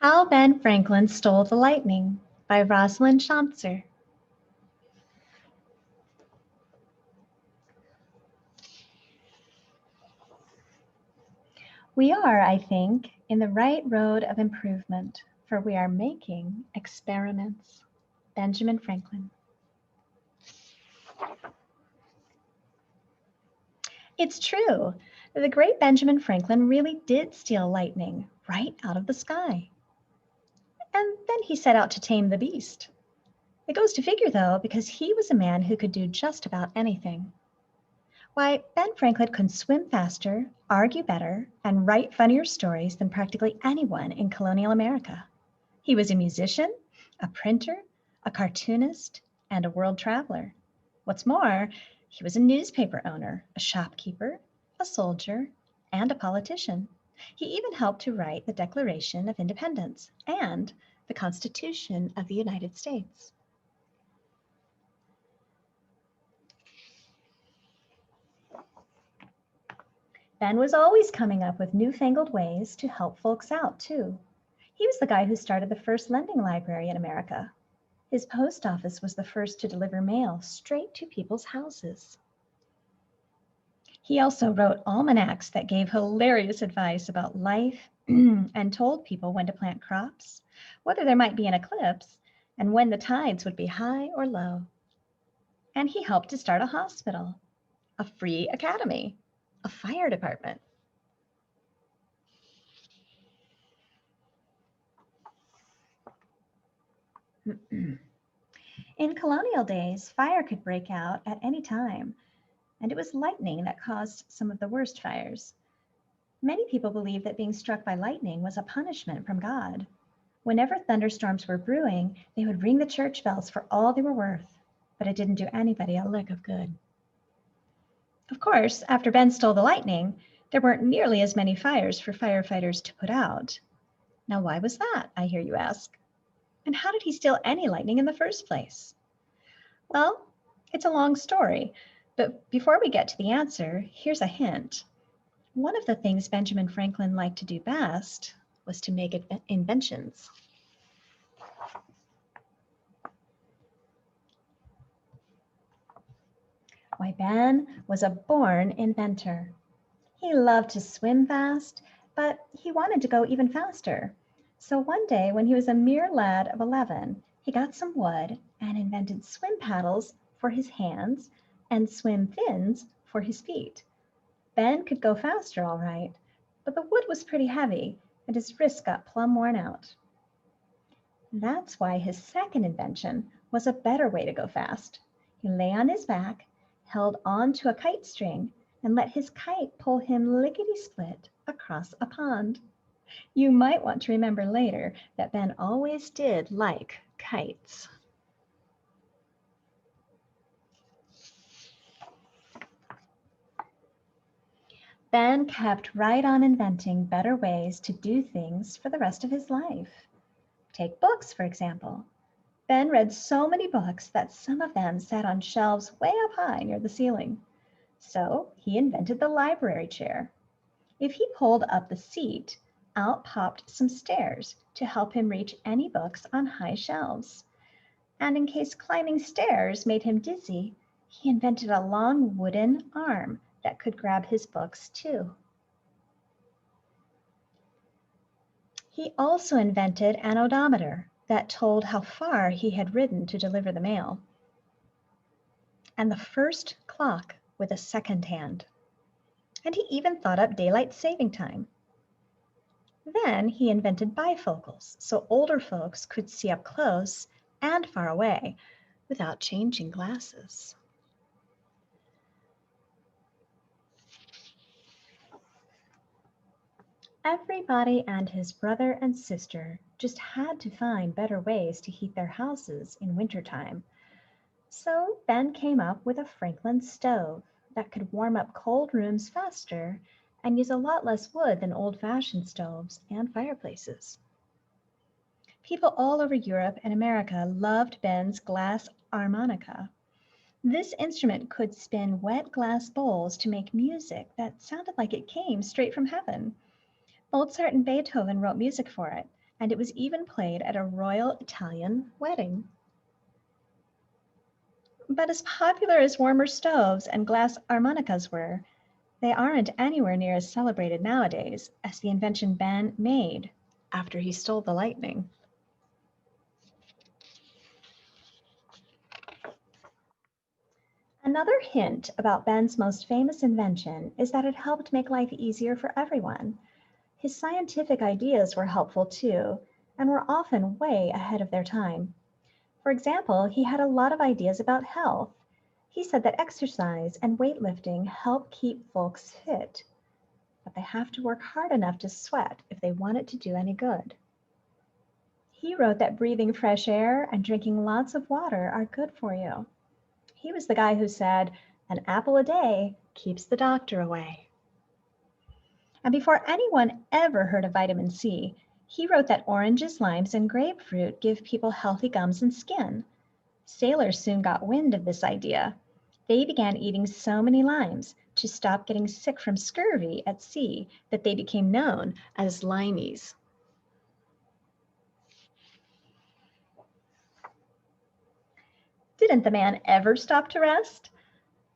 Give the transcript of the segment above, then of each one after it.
How Ben Franklin Stole the Lightning by Rosalind Schanzer. We are, I think, in the right road of improvement, for we are making experiments. Benjamin Franklin. It's true. The great Benjamin Franklin really did steal lightning right out of the sky. And then he set out to tame the beast. It goes to figure, though, because he was a man who could do just about anything. Why, Ben Franklin could swim faster, argue better, and write funnier stories than practically anyone in colonial America. He was a musician, a printer, a cartoonist, and a world traveler. What's more, he was a newspaper owner, a shopkeeper, a soldier, and a politician. He even helped to write the Declaration of Independence and the Constitution of the United States. Ben was always coming up with newfangled ways to help folks out, too. He was the guy who started the first lending library in America. His post office was the first to deliver mail straight to people's houses. He also wrote almanacs that gave hilarious advice about life and told people when to plant crops, whether there might be an eclipse, and when the tides would be high or low. And he helped to start a hospital, a free academy, a fire department. In colonial days, fire could break out at any time, and it was lightning that caused some of the worst fires. Many people believed that being struck by lightning was a punishment from God. Whenever thunderstorms were brewing, they would ring the church bells for all they were worth, but it didn't do anybody a lick of good. Of course, after Ben stole the lightning, there weren't nearly as many fires for firefighters to put out. Now, why was that, I hear you ask? And how did he steal any lightning in the first place? Well, it's a long story, but before we get to the answer, here's a hint. One of the things Benjamin Franklin liked to do best was to make inventions. Why, Ben was a born inventor. He loved to swim fast, but he wanted to go even faster. So one day, when he was a mere lad of 11, he got some wood and invented swim paddles for his hands and swim fins for his feet. Ben could go faster, all right, but the wood was pretty heavy, and his wrists got plumb worn out. That's why his second invention was a better way to go fast. He lay on his back, held on to a kite string, and let his kite pull him lickety-split across a pond. You might want to remember later that Ben always did like kites. Ben kept right on inventing better ways to do things for the rest of his life. Take books, for example. Ben read so many books that some of them sat on shelves way up high near the ceiling. So he invented the library chair. If he pulled up the seat, out popped some stairs to help him reach any books on high shelves. And in case climbing stairs made him dizzy, he invented a long wooden arm that could grab his books too. He also invented an odometer that told how far he had ridden to deliver the mail, and the first clock with a second hand. And he even thought up daylight saving time. Then he invented bifocals so older folks could see up close and far away without changing glasses. Everybody and his brother and sister just had to find better ways to heat their houses in wintertime. So Ben came up with a Franklin stove that could warm up cold rooms faster and use a lot less wood than old-fashioned stoves and fireplaces. People all over Europe and America loved Ben's glass harmonica. This instrument could spin wet glass bowls to make music that sounded like it came straight from heaven. Mozart and Beethoven wrote music for it, and it was even played at a royal Italian wedding. But as popular as warmer stoves and glass harmonicas were, they aren't anywhere near as celebrated nowadays as the invention Ben made after he stole the lightning. Another hint about Ben's most famous invention is that it helped make life easier for everyone. His scientific ideas were helpful too, and were often way ahead of their time. For example, he had a lot of ideas about health. He said that exercise and weightlifting help keep folks fit, but they have to work hard enough to sweat if they want it to do any good. He wrote that breathing fresh air and drinking lots of water are good for you. He was the guy who said, "An apple a day keeps the doctor away." And before anyone ever heard of vitamin C, he wrote that oranges, limes, and grapefruit give people healthy gums and skin. Sailors soon got wind of this idea. They began eating so many limes to stop getting sick from scurvy at sea that they became known as limeys. Didn't the man ever stop to rest?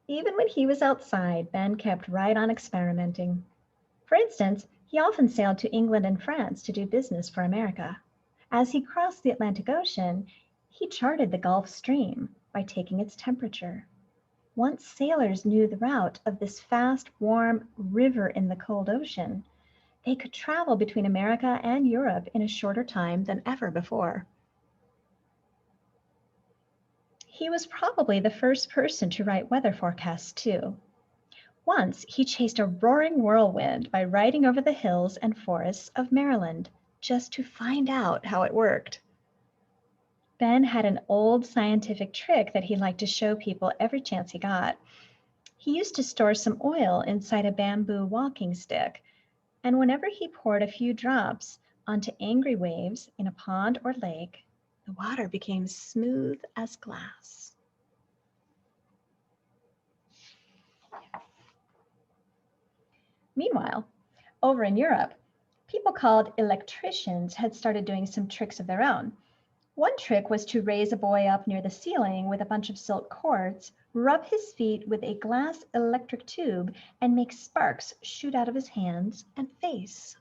Even when he was outside, Ben kept right on experimenting. For instance, he often sailed to England and France to do business for America. As he crossed the Atlantic Ocean, he charted the Gulf Stream by taking its temperature. Once sailors knew the route of this fast, warm river in the cold ocean, they could travel between America and Europe in a shorter time than ever before. He was probably the first person to write weather forecasts, too. Once he chased a roaring whirlwind by riding over the hills and forests of Maryland just to find out how it worked. Ben had an old scientific trick that he liked to show people every chance he got. He used to store some oil inside a bamboo walking stick, and whenever he poured a few drops onto angry waves in a pond or lake, the water became smooth as glass. Meanwhile, over in Europe, people called electricians had started doing some tricks of their own. One trick was to raise a boy up near the ceiling with a bunch of silk cords, rub his feet with a glass electric tube, and make sparks shoot out of his hands and face.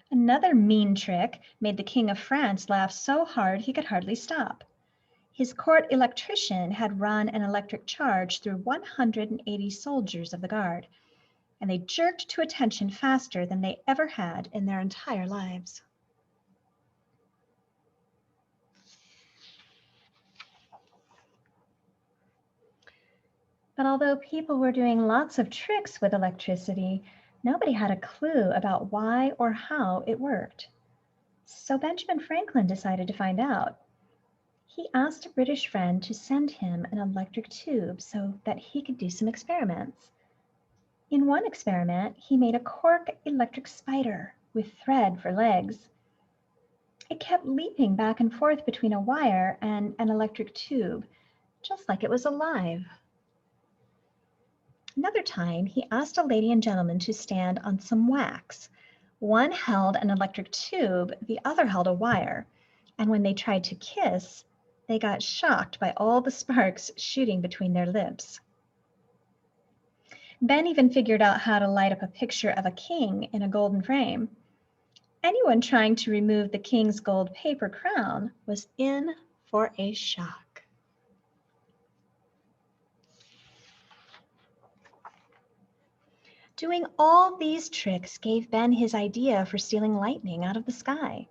Another mean trick made the King of France laugh so hard he could hardly stop. His court electrician had run an electric charge through 180 soldiers of the guard, and they jerked to attention faster than they ever had in their entire lives. But although people were doing lots of tricks with electricity, nobody had a clue about why or how it worked. So Benjamin Franklin decided to find out. He asked a British friend to send him an electric tube so that he could do some experiments. In one experiment, he made a cork electric spider with thread for legs. It kept leaping back and forth between a wire and an electric tube, just like it was alive. Another time, he asked a lady and gentleman to stand on some wax. One held an electric tube, the other held a wire, and when they tried to kiss, they got shocked by all the sparks shooting between their lips. Ben even figured out how to light up a picture of a king in a golden frame. Anyone trying to remove the king's gold paper crown was in for a shock. Doing all these tricks gave Ben his idea for stealing lightning out of the sky.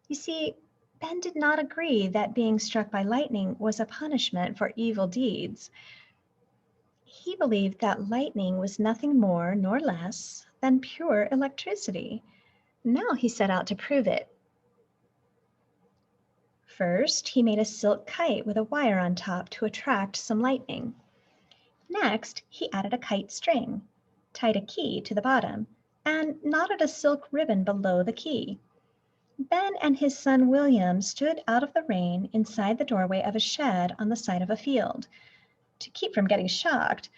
You see, Ben did not agree that being struck by lightning was a punishment for evil deeds. He believed that lightning was nothing more nor less than pure electricity. Now he set out to prove it. First, he made a silk kite with a wire on top to attract some lightning. Next, he added a kite string, tied a key to the bottom, and knotted a silk ribbon below the key. Ben and his son William stood out of the rain inside the doorway of a shed on the side of a field. To keep from getting shocked,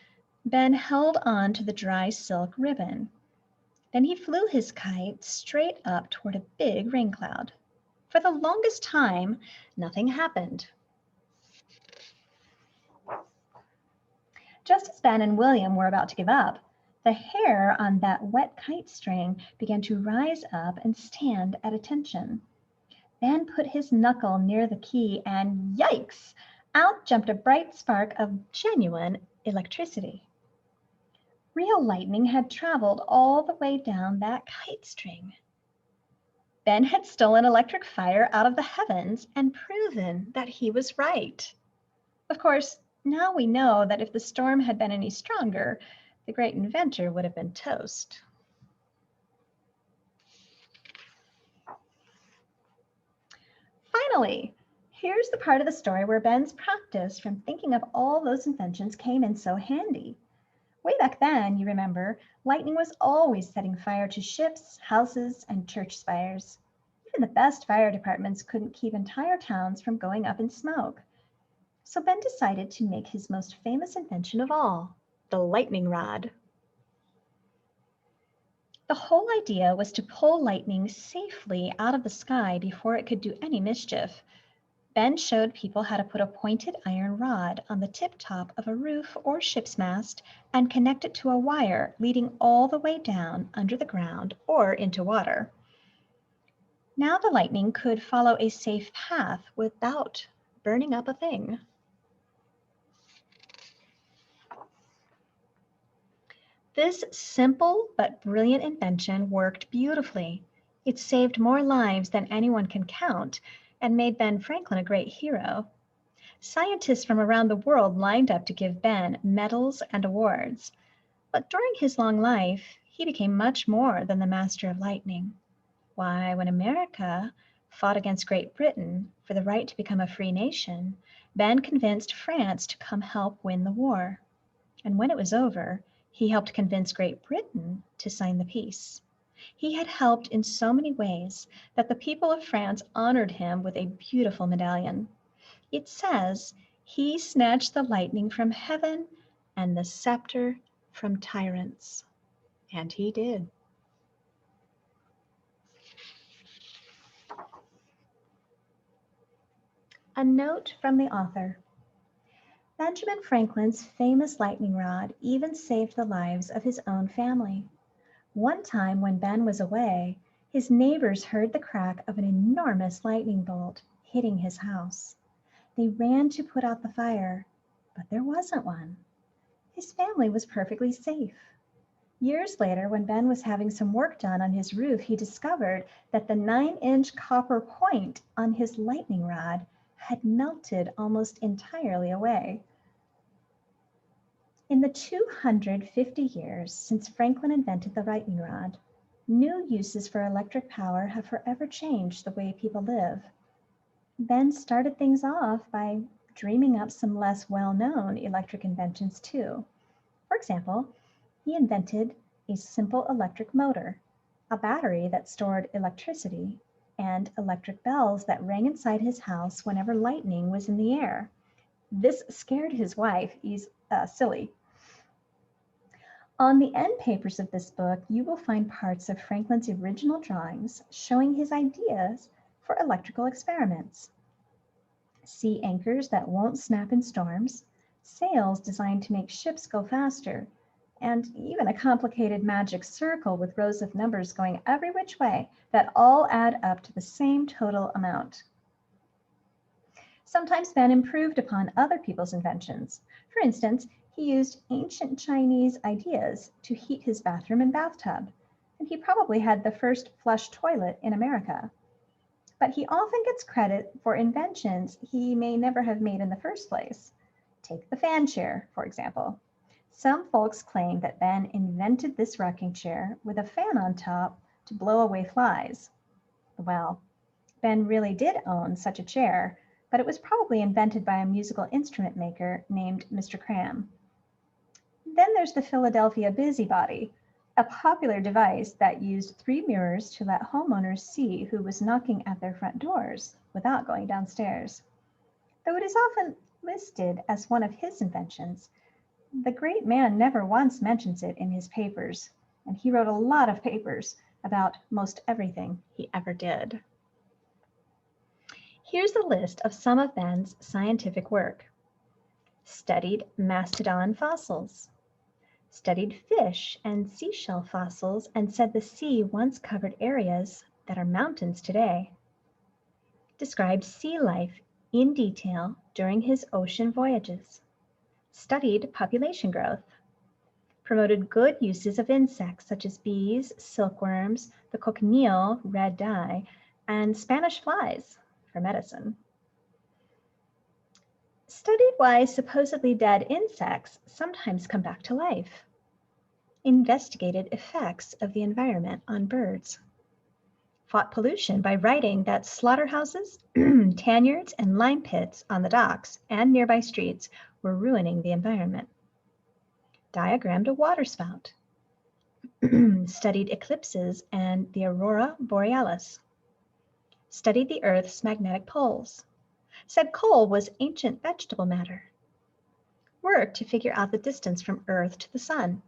Ben held on to the dry silk ribbon. Then he flew his kite straight up toward a big rain cloud. For the longest time, nothing happened. Just as Ben and William were about to give up, the hair on that wet kite string began to rise up and stand at attention. Ben put his knuckle near the key and yikes! Out jumped a bright spark of genuine electricity. Real lightning had traveled all the way down that kite string. Ben had stolen electric fire out of the heavens and proven that he was right. Of course, now we know that if the storm had been any stronger, the great inventor would have been toast. Finally, here's the part of the story where Ben's practice from thinking of all those inventions came in so handy. Way back then, you remember, lightning was always setting fire to ships, houses, and church spires. Even the best fire departments couldn't keep entire towns from going up in smoke. So Ben decided to make his most famous invention of all, the lightning rod. The whole idea was to pull lightning safely out of the sky before it could do any mischief. Ben showed people how to put a pointed iron rod on the tip-top of a roof or ship's mast and connect it to a wire leading all the way down under the ground or into water. Now the lightning could follow a safe path without burning up a thing. This simple but brilliant invention worked beautifully. It saved more lives than anyone can count and made Ben Franklin a great hero. Scientists from around the world lined up to give Ben medals and awards. But during his long life, he became much more than the master of lightning. Why, when America fought against Great Britain for the right to become a free nation, Ben convinced France to come help win the war. And when it was over, he helped convince Great Britain to sign the peace. He had helped in so many ways that the people of France honored him with a beautiful medallion. It says, "He snatched the lightning from heaven and the scepter from tyrants." And he did. A note from the author. Benjamin Franklin's famous lightning rod even saved the lives of his own family. One time when Ben was away, his neighbors heard the crack of an enormous lightning bolt hitting his house. They ran to put out the fire, but there wasn't one. His family was perfectly safe. Years later, when Ben was having some work done on his roof, he discovered that the 9-inch copper point on his lightning rod had melted almost entirely away. In the 250 years since Franklin invented the lightning rod, new uses for electric power have forever changed the way people live. Ben started things off by dreaming up some less well-known electric inventions too. For example, he invented a simple electric motor, a battery that stored electricity, and electric bells that rang inside his house whenever lightning was in the air. This scared his wife silly. On the end papers of this book, you will find parts of Franklin's original drawings showing his ideas for electrical experiments. Sea anchors that won't snap in storms, sails designed to make ships go faster, and even a complicated magic circle with rows of numbers going every which way that all add up to the same total amount. Sometimes Ben improved upon other people's inventions. For instance, he used ancient Chinese ideas to heat his bathroom and bathtub, and he probably had the first flush toilet in America. But he often gets credit for inventions he may never have made in the first place. Take the fan chair, for example. Some folks claim that Ben invented this rocking chair with a fan on top to blow away flies. Well, Ben really did own such a chair, but it was probably invented by a musical instrument maker named Mr. Cram. Then there's the Philadelphia Busybody, a popular device that used 3 mirrors to let homeowners see who was knocking at their front doors without going downstairs. Though it is often listed as one of his inventions, the great man never once mentions it in his papers. and he wrote a lot of papers about most everything he ever did. Here's a list of some of Ben's scientific work. Studied mastodon fossils. Studied fish and seashell fossils and said the sea once covered areas that are mountains today. Described sea life in detail during his ocean voyages. Studied population growth. Promoted good uses of insects such as bees, silkworms, the cochineal, red dye, and Spanish flies for medicine. Studied why supposedly dead insects sometimes come back to life. Investigated effects of the environment on birds. Fought pollution by writing that slaughterhouses, tanyards, and lime pits on the docks and nearby streets were ruining the environment. Diagrammed a waterspout. Studied eclipses and the aurora borealis. Studied the Earth's magnetic poles. Said coal was ancient vegetable matter. Worked to figure out the distance from Earth to the sun.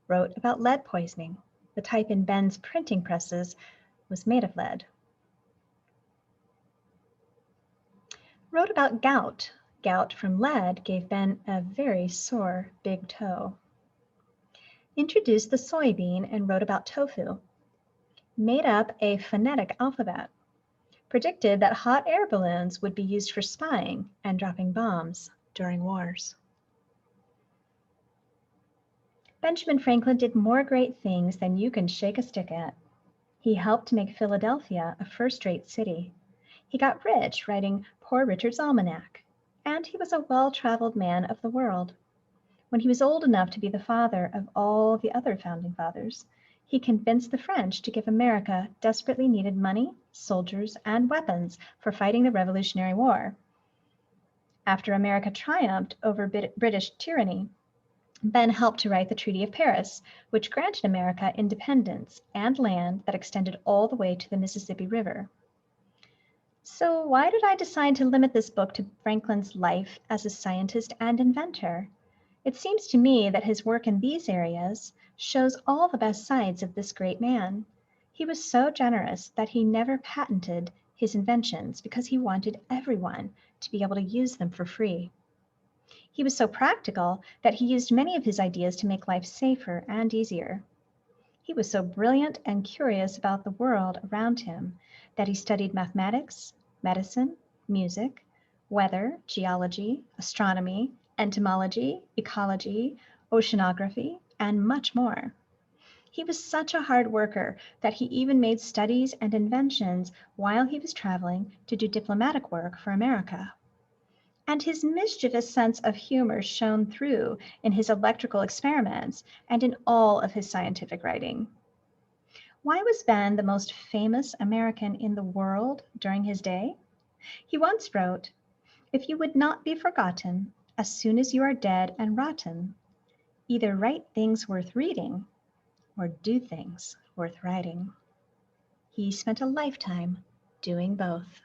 Wrote about lead poisoning. The type in Ben's printing presses was made of lead. Wrote about gout. Gout from lead gave Ben a very sore big toe. Introduced the soybean and wrote about tofu. Made up a phonetic alphabet. Predicted that hot air balloons would be used for spying and dropping bombs during wars. Benjamin Franklin did more great things than you can shake a stick at. He helped to make Philadelphia a first-rate city. He got rich writing Poor Richard's Almanac, and he was a well-traveled man of the world. When he was old enough to be the father of all the other founding fathers, he convinced the French to give America desperately needed money, soldiers, and weapons for fighting the Revolutionary War. After America triumphed over British tyranny, Ben helped to write the Treaty of Paris, which granted America independence and land that extended all the way to the Mississippi River. So why did I decide to limit this book to Franklin's life as a scientist and inventor? It seems to me that his work in these areas shows all the best sides of this great man. He was so generous that he never patented his inventions because he wanted everyone to be able to use them for free. He was so practical that he used many of his ideas to make life safer and easier. He was so brilliant and curious about the world around him that he studied mathematics, medicine, music, weather, geology, astronomy, entomology, ecology, oceanography, and much more. He was such a hard worker that he even made studies and inventions while he was traveling to do diplomatic work for America. And his mischievous sense of humor shone through in his electrical experiments and in all of his scientific writing. Why was Ben the most famous American in the world during his day? He once wrote, "If you would not be forgotten, as soon as you are dead and rotten, either write things worth reading or do things worth writing." He spent a lifetime doing both.